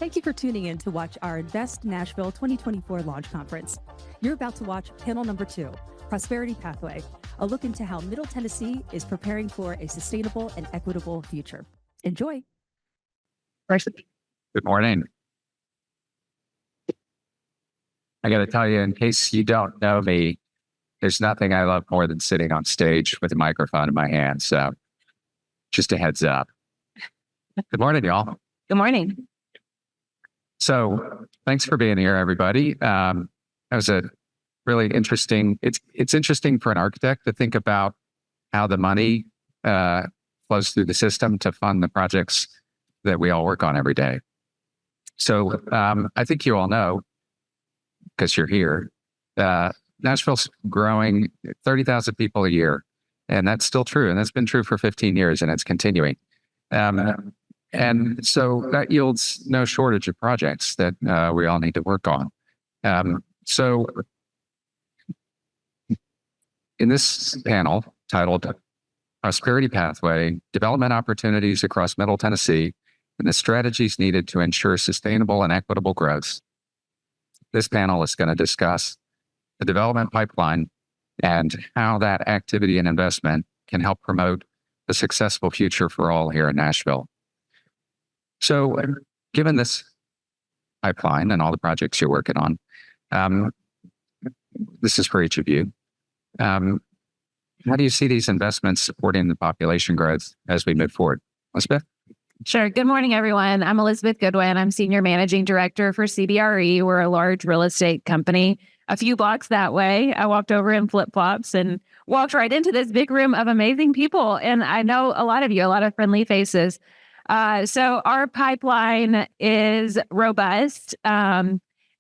Thank you for tuning in to watch our Invest Nashville 2024 launch conference. You're about to watch panel number 2, Prosperity Pathway, a look into how Middle Tennessee is preparing for a sustainable and equitable future. Enjoy. Good morning. I got to tell you, in case you don't know me, there's nothing I love more than sitting on stage with a microphone in my hand. So just a heads up. Good morning, y'all. Good morning. So thanks for being here, everybody. That was a really interesting, it's interesting for an architect to think about how the money flows through the system to fund the projects that we all work on every day. So I think you all know, because you're here, Nashville's growing 30,000 people a year. And that's still true. And that's been true for 15 years and it's continuing. And so that yields no shortage of projects that we all need to work on. So in this panel titled Prosperity Pathway, Development Opportunities Across Middle Tennessee, and the Strategies Needed to Ensure Sustainable and Equitable Growth, this panel is going to discuss the development pipeline and how that activity and investment can help promote a successful future for all here in Nashville. So given this pipeline and all the projects you're working on, this is for each of you. How do you see these investments supporting the population growth as we move forward? Elizabeth? Sure. Good morning, everyone. I'm Elizabeth Goodwin. I'm Senior Managing Director for CBRE. We're a large real estate company. A few blocks that way, I walked over in flip-flops and walked right into this big room of amazing people. And I know a lot of you, a lot of friendly faces. So our pipeline is robust. A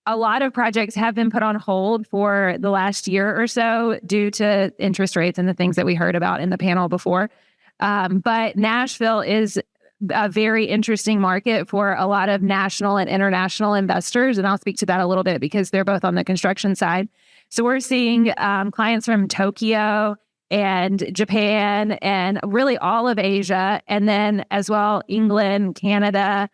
lot of projects have been put on hold for the last year or so due to interest rates and the things that we heard about in the panel before. But Nashville is a very interesting market for a lot of national and international investors. And I'll speak to that a little bit because they're both on the construction side. So we're seeing clients from Tokyo and Japan and really all of Asia, and then as well, England, Canada,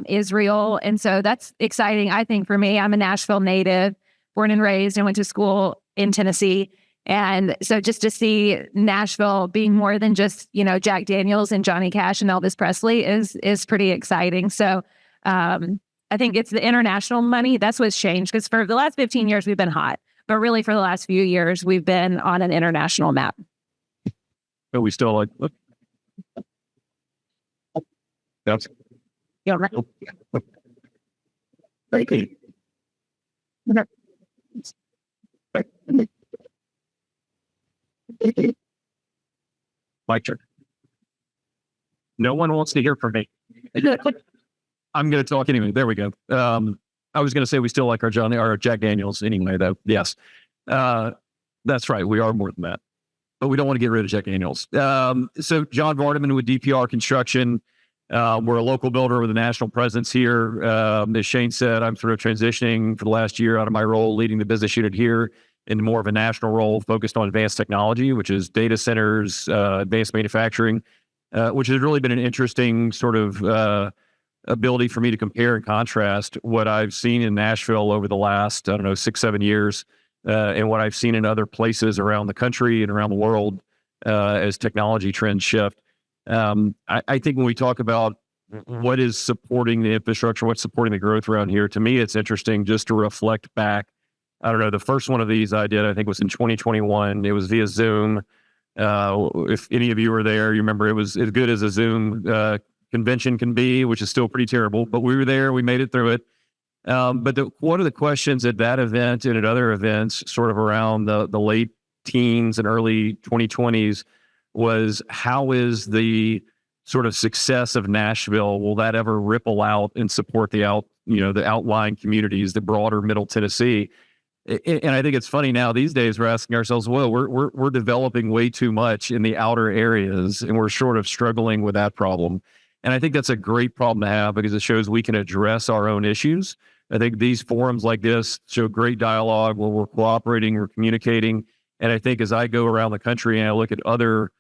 Israel. And so that's exciting, I think, for me. I'm a Nashville native, born and raised, and went to school in Tennessee. And so just to see Nashville being more than just, you know, Jack Daniels and Johnny Cash and Elvis Presley is pretty exciting. So I think it's the international money. That's what's changed, because for the last 15 years, we've been hot. But really, for the last few years, we've been on an international map. But we still like, look. That's. Yeah, right. Thank you. Mic check. No one wants to hear from me. I'm going to talk anyway. There we go. I was going to say we still like our Jack Daniels anyway, though. Yes, that's right. We are more than that, but we don't want to get rid of Jack Daniels. So John Vardaman with DPR Construction. We're a local builder with a national presence here. As Shane said, I'm sort of transitioning for the last year out of my role leading the business unit here into more of a national role focused on advanced technology, which is data centers, advanced manufacturing, which has really been an interesting sort of ability for me to compare and contrast what I've seen in Nashville over the last, 6-7 years, and what I've seen in other places around the country and around the world as technology trends shift. I think when we talk about what is supporting the infrastructure, what's supporting the growth around here, to me, it's interesting just to reflect back. The first one of these I did, I think, was in 2021. It was via Zoom. If any of you were there, you remember it was as good as a Zoom convention can be, which is still pretty terrible, but we were there, we made it through it. But one of the questions at that event and at other events, sort of around the late teens and early 2020s, was how is the sort of success of Nashville, will that ever ripple out and support the outlying communities, the broader Middle Tennessee? And I think it's funny now these days we're asking ourselves, well, we're developing way too much in the outer areas, and we're sort of struggling with that problem. And I think that's a great problem to have because it shows we can address our own issues. I think these forums like this show great dialogue where we're cooperating, we're communicating. And I think as I go around the country and I look at other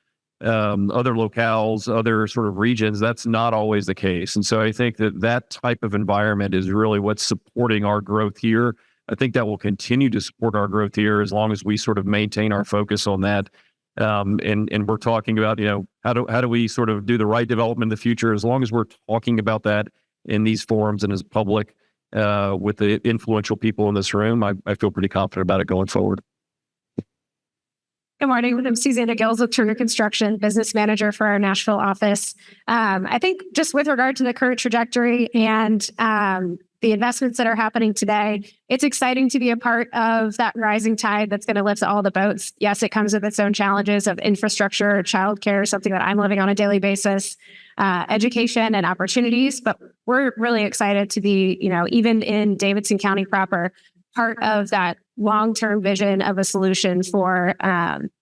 other locales, other sort of regions. That's not always the case. And so I think that type of environment is really what's supporting our growth here. I think that will continue to support our growth here as long as we sort of maintain our focus on that. And we're talking about, how do we sort of do the right development in the future? As long as we're talking about that in these forums and as public with the influential people in this room, I feel pretty confident about it going forward. Good morning. I'm Suzannah Gills with Centric Construction, business manager for our Nashville office. I think just with regard to the current trajectory and the investments that are happening today, it's exciting to be a part of that rising tide that's going to lift all the boats. Yes, it comes with its own challenges of infrastructure, childcare, something that I'm living on a daily basis, education and opportunities. But we're really excited to be, even in Davidson County proper, part of that long-term vision of a solution for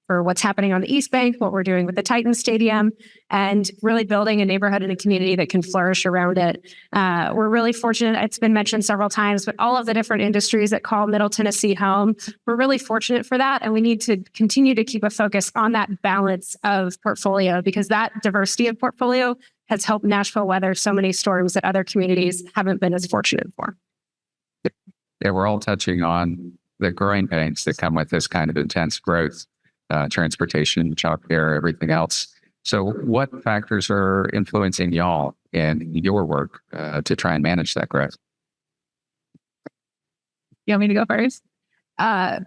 what's happening on the East Bank, what we're doing with the Titan Stadium, and really building a neighborhood and a community that can flourish around it. We're really fortunate. It's been mentioned several times, but all of the different industries that call Middle Tennessee home, we're really fortunate for that. And we need to continue to keep a focus on that balance of portfolio, because that diversity of portfolio has helped Nashville weather so many storms that other communities haven't been as fortunate for. Yeah, we're all touching on the growing pains that come with this kind of intense growth, transportation, childcare, everything else. So what factors are influencing y'all in your work to try and manage that growth? You want me to go first?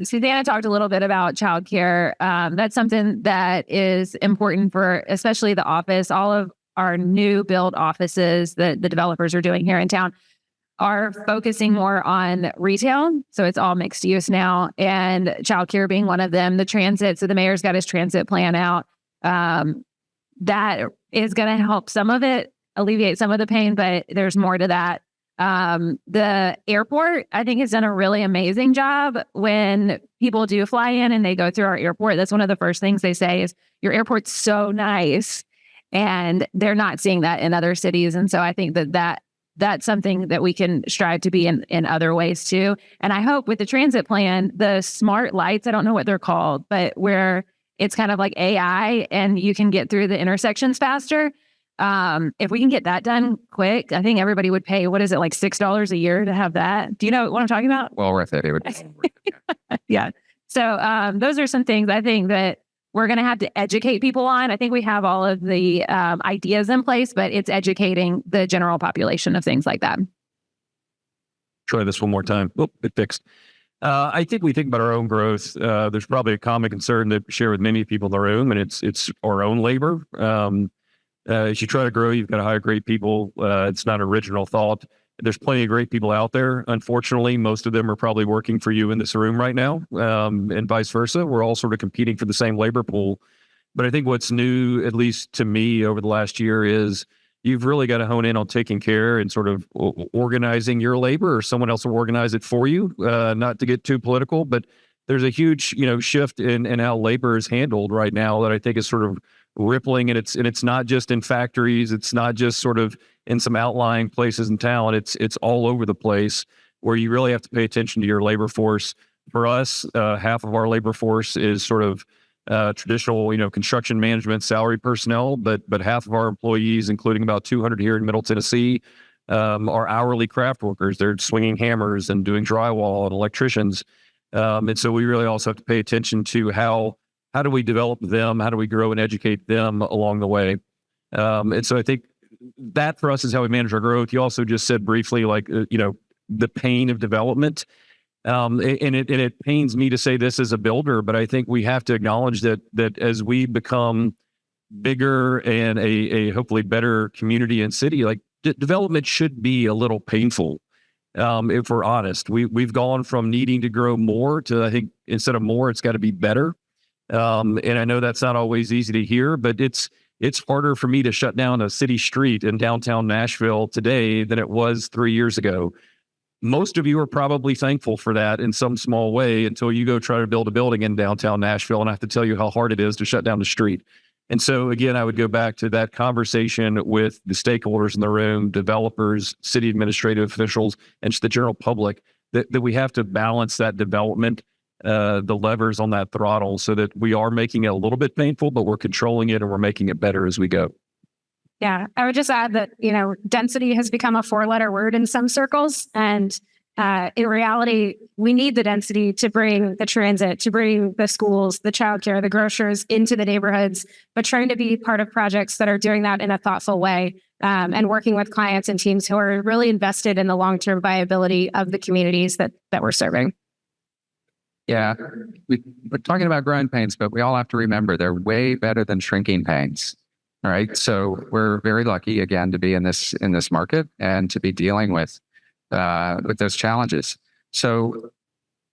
Suzannah talked a little bit about childcare. That's something that is important for especially the office. All of our new build offices that the developers are doing here in town are focusing more on retail. So it's all mixed use now, and childcare being one of them. The transit, so the mayor's got his transit plan out. That is going to help some of it, alleviate some of the pain, but there's more to that. The airport, I think, has done a really amazing job. When people do fly in and they go through our airport, that's one of the first things they say is, your airport's so nice. And they're not seeing that in other cities. And so I think that's something that we can strive to be in other ways too. And I hope with the transit plan, the smart lights, I don't know what they're called, but where it's kind of like AI and you can get through the intersections faster. If we can get that done quick, I think everybody would pay, what is it, like $6 a year to have that? Do you know what I'm talking about? Well worth it. It would. Yeah. So those are some things I think that we're going to have to educate people on. I think we have all of the ideas in place, but it's educating the general population of things like that. Try this one more time. Oh, it fixed. I think we think about our own growth. There's probably a common concern that we share with many people in the room, and it's our own labor. As you try to grow, you've got to hire great people. It's not an original thought. There's plenty of great people out there. Unfortunately, most of them are probably working for you in this room right now, and vice versa. We're all sort of competing for the same labor pool. But I think what's new, at least to me over the last year, is you've really got to hone in on taking care and sort of organizing your labor, or someone else will organize it for you. Not to get too political, but there's a huge, shift in how labor is handled right now that I think is sort of rippling, and it's not just in factories. It's not just sort of in some outlying places in town. It's all over the place, where you really have to pay attention to your labor force. For us, half of our labor force is sort of traditional, construction management, salary personnel, but half of our employees, including about 200 here in Middle Tennessee, are hourly craft workers. They're swinging hammers and doing drywall, and electricians. And so we really also have to pay attention to how do we develop them? How do we grow and educate them along the way? And so I think that for us is how we manage our growth. You also just said briefly, the pain of development. And it pains me to say this as a builder, but I think we have to acknowledge that as we become bigger and a hopefully better community and city, development should be a little painful. If we're honest, we've gone from needing to grow more to, I think, instead of more, it's got to be better. And I know that's not always easy to hear, but it's harder for me to shut down a city street in downtown Nashville today than it was 3 years ago. Most of you are probably thankful for that in some small way until you go try to build a building in downtown Nashville, and I have to tell you how hard it is to shut down the street. And so again, I would go back to that conversation with the stakeholders in the room, developers, city administrative officials, and just the general public, that we have to balance that development the levers on that throttle so that we are making it a little bit painful, but we're controlling it and we're making it better as we go. Yeah, I would just add that, density has become a 4-letter word in some circles. And in reality, we need the density to bring the transit, to bring the schools, the childcare, the grocers into the neighborhoods, but trying to be part of projects that are doing that in a thoughtful way, and working with clients and teams who are really invested in the long-term viability of the communities that we're serving. Yeah, we're talking about growing pains, but we all have to remember they're way better than shrinking pains. All right. So we're very lucky again to be in this market and to be dealing with those challenges. So,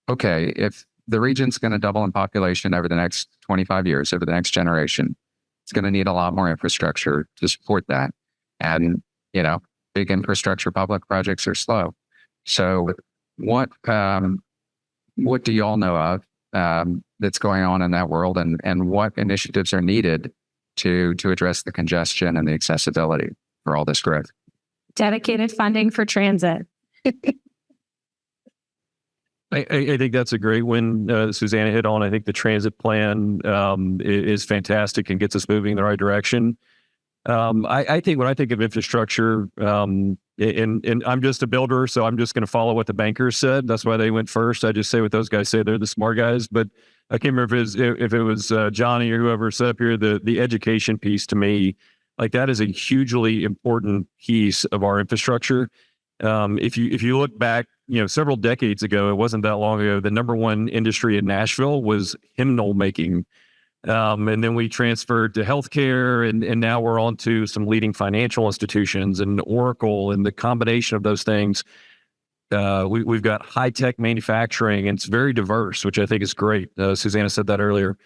okay, if the region's going to double in population over the next 25 years, over the next generation, it's going to need a lot more infrastructure to support that. And, big infrastructure public projects are slow. So what do y'all know of that's going on in that world, and what initiatives are needed to address the congestion and the accessibility for all this growth? Dedicated funding for transit. I think that's a great one. Suzannah hit on. I think the transit plan is fantastic and gets us moving in the right direction. I think when I think of infrastructure, and I'm just a builder, so I'm just going to follow what the bankers said. That's why they went first. I just say what those guys say. They're the smart guys. But I can't remember if it was Johnny or whoever said up here, the education piece to me, like that is a hugely important piece of our infrastructure. If you look back, several decades ago, it wasn't that long ago, the number one industry in Nashville was hymnal making. And then we transferred to healthcare, and now we're on to some leading financial institutions and Oracle, and the combination of those things. We've got high-tech manufacturing, and it's very diverse, which I think is great. Suzannah said that earlier.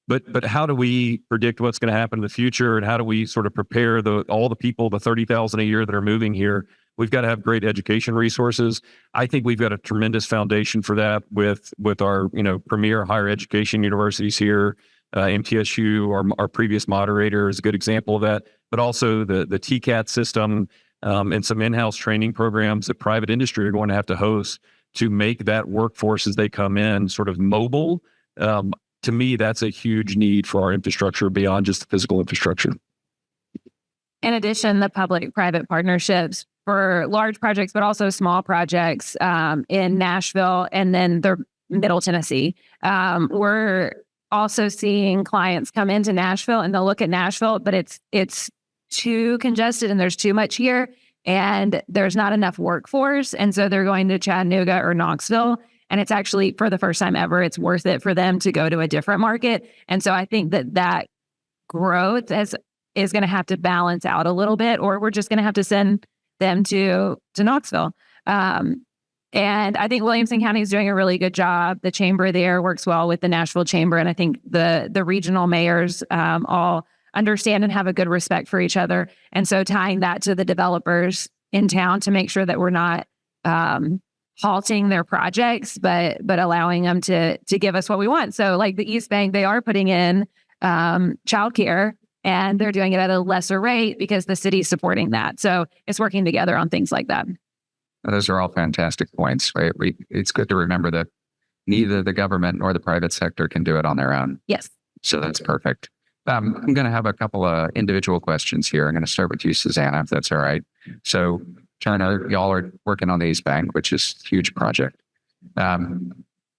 But how do we predict what's going to happen in the future, and how do we sort of prepare all the people, the 30,000 a year that are moving here? We've got to have great education resources. I think we've got a tremendous foundation for that with our premier higher education universities here. MTSU, our previous moderator, is a good example of that, but also the TCAT system and some in-house training programs that private industry are going to have to host to make that workforce as they come in sort of mobile. To me, that's a huge need for our infrastructure beyond just the physical infrastructure. In addition, the public-private partnerships for large projects, but also small projects in Nashville and then the Middle Tennessee. We're also seeing clients come into Nashville and they'll look at Nashville, but it's too congested and there's too much here and there's not enough workforce. And so they're going to Chattanooga or Knoxville. And it's actually, for the first time ever, it's worth it for them to go to a different market. And so I think that growth is going to have to balance out a little bit, or we're just going to have to send them to Knoxville. And I think Williamson County is doing a really good job. The chamber there works well with the Nashville Chamber. And I think the regional mayors all understand and have a good respect for each other. And so tying that to the developers in town to make sure that we're not halting their projects, but allowing them to give us what we want. So like the East Bank, they are putting in childcare, and they're doing it at a lesser rate because the city's supporting that. So it's working together on things like that. Those are all fantastic points, right? It's good to remember that neither the government nor the private sector can do it on their own. Yes. So that's perfect. I'm going to have a couple of individual questions here. I'm going to start with you, Suzannah, if that's all right. So, China, y'all are working on the East Bank, which is a huge project.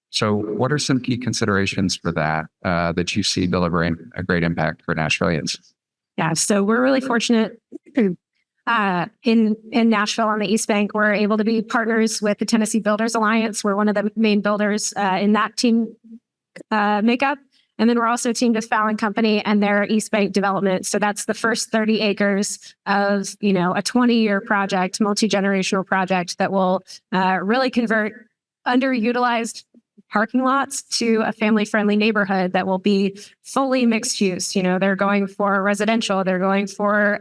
So what are some key considerations for that you see delivering a great impact for Nashvillians? Yeah, so we're really fortunate in Nashville on the East Bank. We're able to be partners with the Tennessee Builders Alliance. We're one of the main builders in that team makeup. And then we're also teamed with Fallon Company and their East Bank development. So that's the first 30 acres of, a 20-year project, multi-generational project that will really convert underutilized parking lots to a family-friendly neighborhood that will be fully mixed use. They're going for residential. They're going for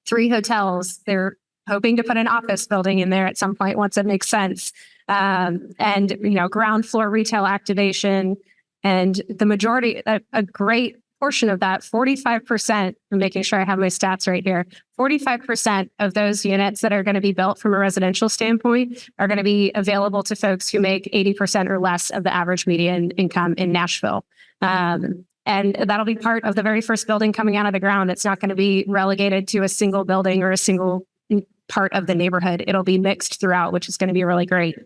3 hotels. They're hoping to put an office building in there at some point once it makes sense. And, ground floor retail activation. And the majority, a great portion of that, 45%, I'm making sure I have my stats right here, 45% of those units that are going to be built from a residential standpoint are going to be available to folks who make 80% or less of the average median income in Nashville. And that'll be part of the very first building coming out of the ground. It's not going to be relegated to a single building or a single part of the neighborhood. It'll be mixed throughout, which is going to be really great.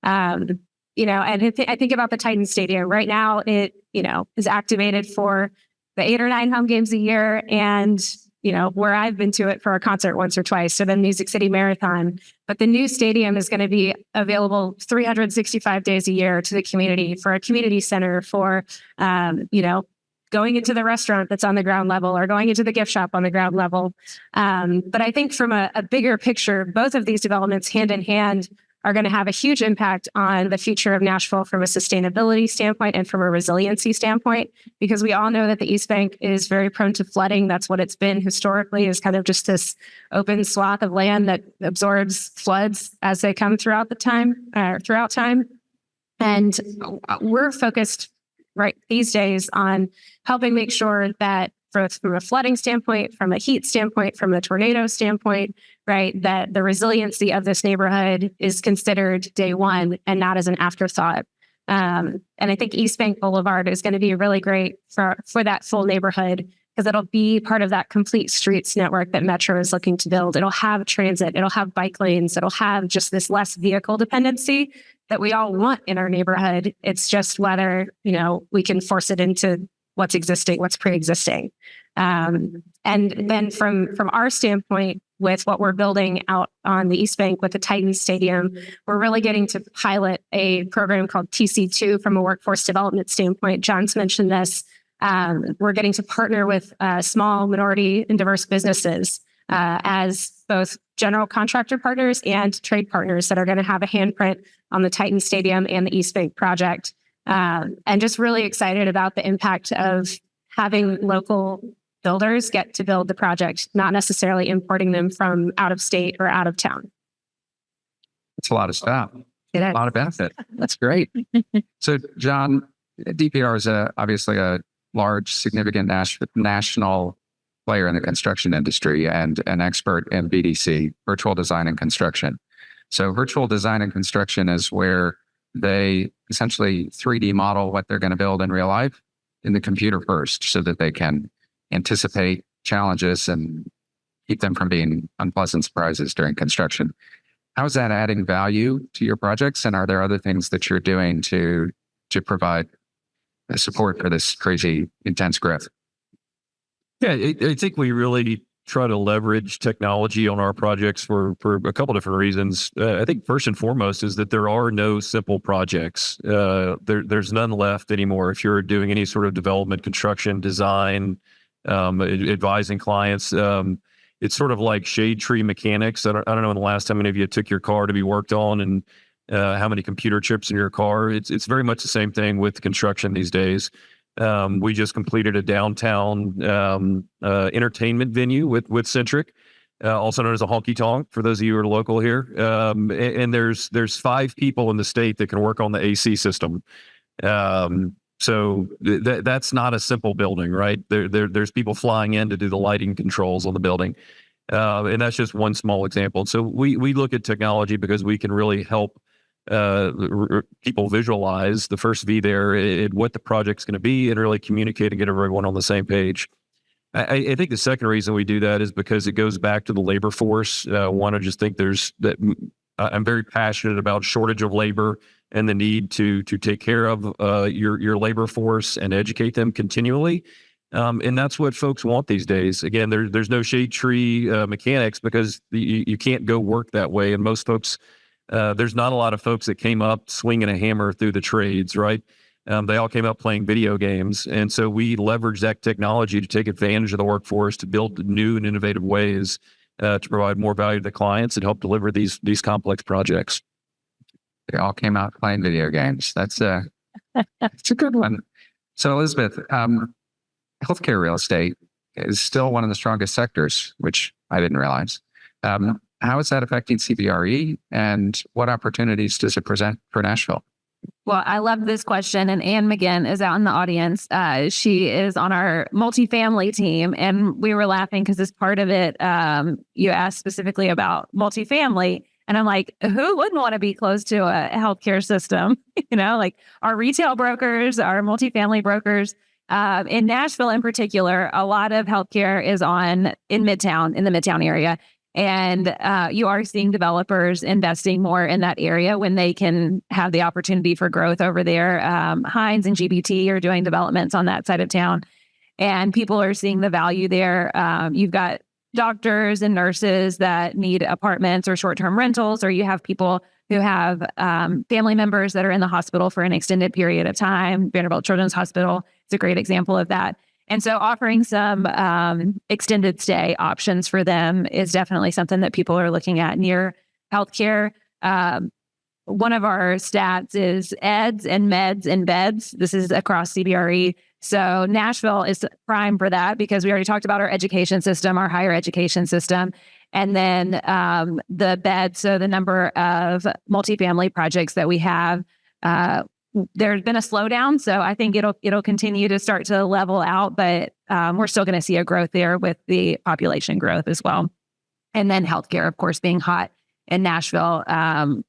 And I think about the Titan Stadium right now. It, is activated for the 8 or 9 home games a year, and where I've been to it for a concert once or twice, so the Music City Marathon. But the new stadium is going to be available 365 days a year to the community for a community center for, going into the restaurant that's on the ground level or going into the gift shop on the ground level. But I think from a bigger picture, both of these developments hand in hand are going to have a huge impact on the future of Nashville from a sustainability standpoint and from a resiliency standpoint, because we all know that the East Bank is very prone to flooding. That's what it's been historically, is kind of just this open swath of land that absorbs floods as they come throughout time. And we're focused right these days on helping make sure that from a flooding standpoint, from a heat standpoint, from a tornado standpoint, right, that the resiliency of this neighborhood is considered day one and not as an afterthought. And I think East Bank Boulevard is going to be really great for that full neighborhood, because it'll be part of that complete streets network that Metro is looking to build. It'll have transit, it'll have bike lanes, it'll have just this less vehicle dependency that we all want in our neighborhood. It's just whether, we can force it into what's existing, what's pre-existing. And then from our standpoint, with what we're building out on the East Bank with the Titan Stadium, we're really getting to pilot a program called TC2 from a workforce development standpoint. John's mentioned this. We're getting to partner with small, minority, and diverse businesses as both general contractor partners and trade partners that are going to have a handprint on the Titan Stadium and the East Bank project. And just really excited about the impact of having local builders get to build the project, not necessarily importing them from out of state or out of town. It's a lot of stuff. It is. A lot of benefit. That's great. So, John, DPR is obviously a large, significant national player in the construction industry and an expert in VDC, virtual design and construction. So virtual design and construction is where they essentially 3D model what they're going to build in real life in the computer first, so that they can anticipate challenges and keep them from being unpleasant surprises during construction. How is that adding value to your projects? And are there other things that you're doing to provide support for this crazy, intense growth? Yeah, I think we really try to leverage technology on our projects for a couple different reasons. I think first and foremost is that there are no simple projects. There's none left anymore. If you're doing any sort of development, construction, design, advising clients, it's sort of like shade tree mechanics. I don't know when the last time any of you took your car to be worked on and how many computer chips in your car. It's very much the same thing with construction these days. We just completed a downtown entertainment venue with Centric, also known as a honky tonk for those of you who are local here. And there's 5 people in the state that can work on the AC system. So that's not a simple building, right? There's people flying in to do the lighting controls on the building. And that's just one small example. So we look at technology because we can really help people visualize the first V there, what the project's going to be, and really communicate and get everyone on the same page. I think the second reason we do that is because it goes back to the labor force. One, I just think I'm very passionate about shortage of labor and the need to take care of your labor force and educate them continually. And that's what folks want these days. Again, there's no shade tree mechanics because you can't go work that way. And most folks, there's not a lot of folks that came up swinging a hammer through the trades, right? They all came up playing video games. And so we leverage that technology to take advantage of the workforce to build new and innovative ways to provide more value to the clients and help deliver these complex projects. They all came out playing video games. That's a good one. So Elizabeth, healthcare real estate is still one of the strongest sectors, which I didn't realize. How is that affecting CBRE, and what opportunities does it present for Nashville? Well, I love this question. And Ann McGinn is out in the audience. She is on our multifamily team. And we were laughing because as part of it, you asked specifically about multifamily. And I'm like, who wouldn't want to be close to a healthcare system? Like our retail brokers, our multifamily brokers. In Nashville in particular, a lot of healthcare is in the Midtown area. And you are seeing developers investing more in that area when they can have the opportunity for growth over there. Hines and GBT are doing developments on that side of town, and people are seeing the value there. You've got doctors and nurses that need apartments or short-term rentals, or you have people who have family members that are in the hospital for an extended period of time. Vanderbilt Children's Hospital is a great example of that. And so offering some extended stay options for them is definitely something that people are looking at near healthcare. One of our stats is EDs and meds and beds. This is across CBRE. So Nashville is prime for that because we already talked about our education system, our higher education system. And then the beds, so the number of multifamily projects that we have, there's been a slowdown, so I think it'll continue to start to level out, but we're still going to see a growth there with the population growth as well. And then healthcare, of course, being hot in Nashville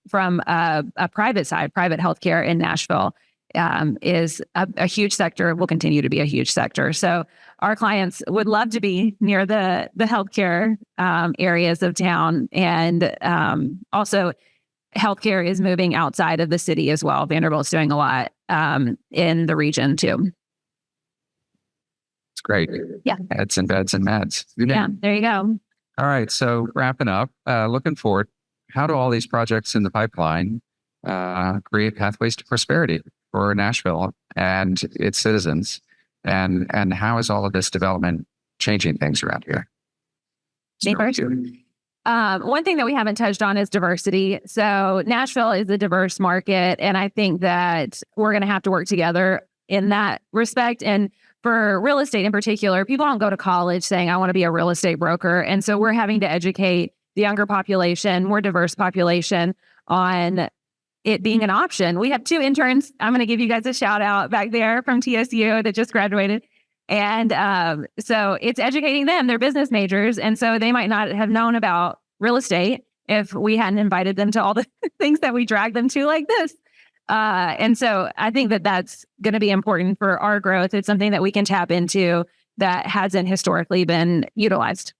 from a private side, private healthcare in Nashville is a huge sector, will continue to be a huge sector. So our clients would love to be near the healthcare areas of town, and also healthcare is moving outside of the city as well. Vanderbilt's doing a lot in the region too. It's great. Yeah. Heads and beds and meds. Yeah, there you go. All right. So wrapping up, looking forward, how do all these projects in the pipeline create pathways to prosperity for Nashville and its citizens? And how is all of this development changing things around here? Me first? One thing that we haven't touched on is diversity. So Nashville is a diverse market, and I think that we're going to have to work together in that respect. And for real estate in particular, people don't go to college saying, I want to be a real estate broker. And so we're having to educate the younger population, more diverse population on it being an option. We have 2 interns. I'm going to give you guys a shout out back there from TSU that just graduated. And so it's educating them. They're business majors. And so they might not have known about real estate if we hadn't invited them to all the things that we drag them to like this. And so I think that that's going to be important for our growth. It's something that we can tap into that hasn't historically been utilized.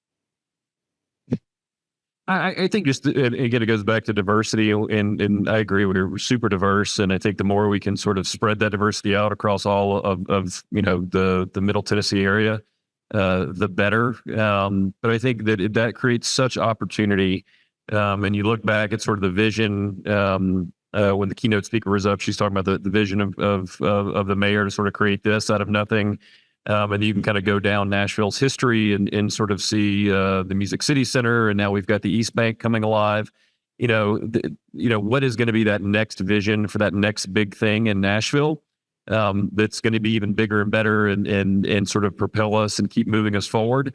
I think just, again, it goes back to diversity, and I agree, we're super diverse. And I think the more we can sort of spread that diversity out across all of the Middle Tennessee area, the better. But I think that creates such opportunity. And you look back at sort of the vision, when the keynote speaker was up, she's talking about the vision of the mayor to sort of create this out of nothing. And you can kind of go down Nashville's history and sort of see the Music City Center, and now we've got the East Bank coming alive. What is going to be that next vision for that next big thing in Nashville that's going to be even bigger and better and sort of propel us and keep moving us forward.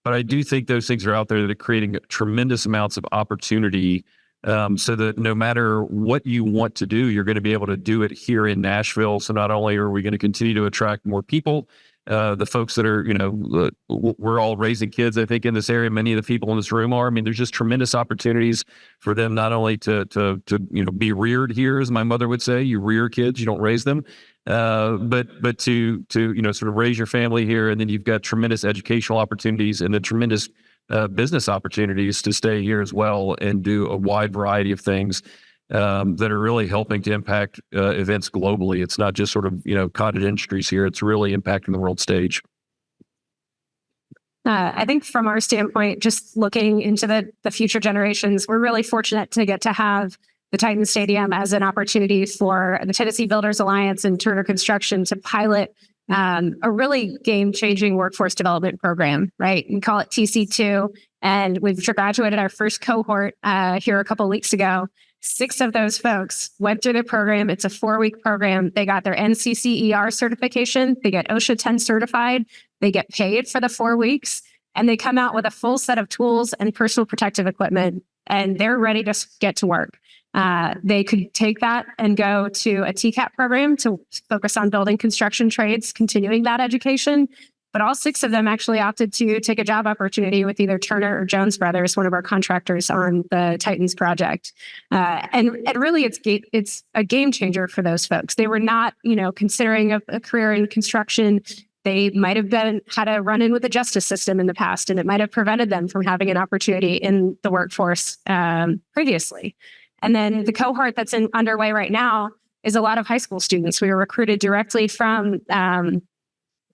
But I do think those things are out there that are creating tremendous amounts of opportunity, so that no matter what you want to do, you're going to be able to do it here in Nashville. So not only are we going to continue to attract more people, the folks that are, we're all raising kids, I think, in this area. Many of the people in this room are. I mean, there's just tremendous opportunities for them not only to be reared here, as my mother would say. You rear kids, you don't raise them, but to sort of raise your family here, and then you've got tremendous educational opportunities and then tremendous business opportunities to stay here as well and do a wide variety of things that are really helping to impact events globally. It's not just sort of, cottage industries here. It's really impacting the world stage. I think from our standpoint, just looking into the future generations, we're really fortunate to get to have the Titan Stadium as an opportunity for the Tennessee Builders Alliance and Turner Construction to pilot a really game-changing workforce development program, right? We call it TC2, and we've graduated our first cohort here a couple of weeks ago. 6 of those folks went through the program. It's a 4-week program. They got their NCCER certification. They get OSHA 10 certified. They get paid for the 4 weeks, and they come out with a full set of tools and personal protective equipment, and they're ready to get to work. They could take that and go to a TCAP program to focus on building construction trades, continuing that education. But all 6 of them actually opted to take a job opportunity with either Turner or Jones Brothers, one of our contractors on the Titans project. And really, it's a game changer for those folks. They were not, considering a career in construction. They might have had a run-in with the justice system in the past, and it might have prevented them from having an opportunity in the workforce previously. And then the cohort that's underway right now is a lot of high school students. We were recruited directly from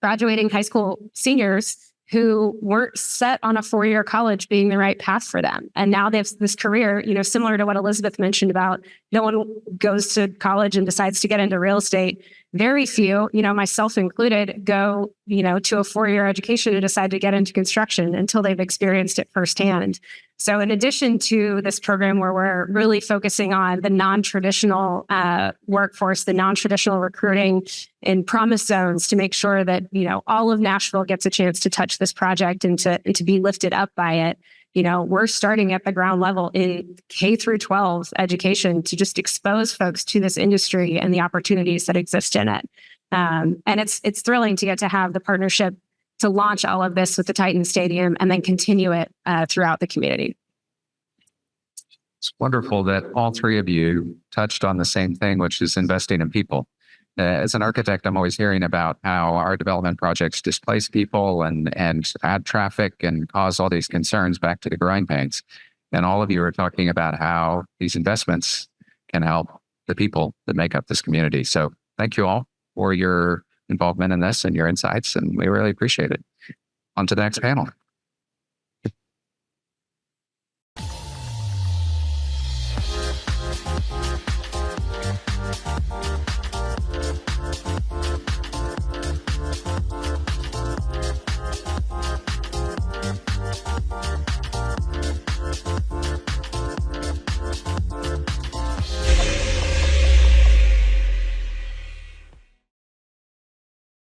graduating high school seniors who weren't set on a 4-year college being the right path for them. And now they have this career, similar to what Elizabeth mentioned about no one goes to college and decides to get into real estate. Very few, myself included, go, to a 4-year education and decide to get into construction until they've experienced it firsthand. So in addition to this program where we're really focusing on the non-traditional workforce, the non-traditional recruiting in promise zones to make sure that, all of Nashville gets a chance to touch this project and to be lifted up by it. We're starting at the ground level in K through 12 education to just expose folks to this industry and the opportunities that exist in it. And it's thrilling to get to have the partnership to launch all of this with the Titan Stadium and then continue it throughout the community. It's wonderful that all 3 of you touched on the same thing, which is investing in people. As an architect, I'm always hearing about how our development projects displace people and add traffic and cause all these concerns back to the growing pains. And all of you are talking about how these investments can help the people that make up this community. So thank you all for your involvement in this and your insights, and we really appreciate it. On to the next panel.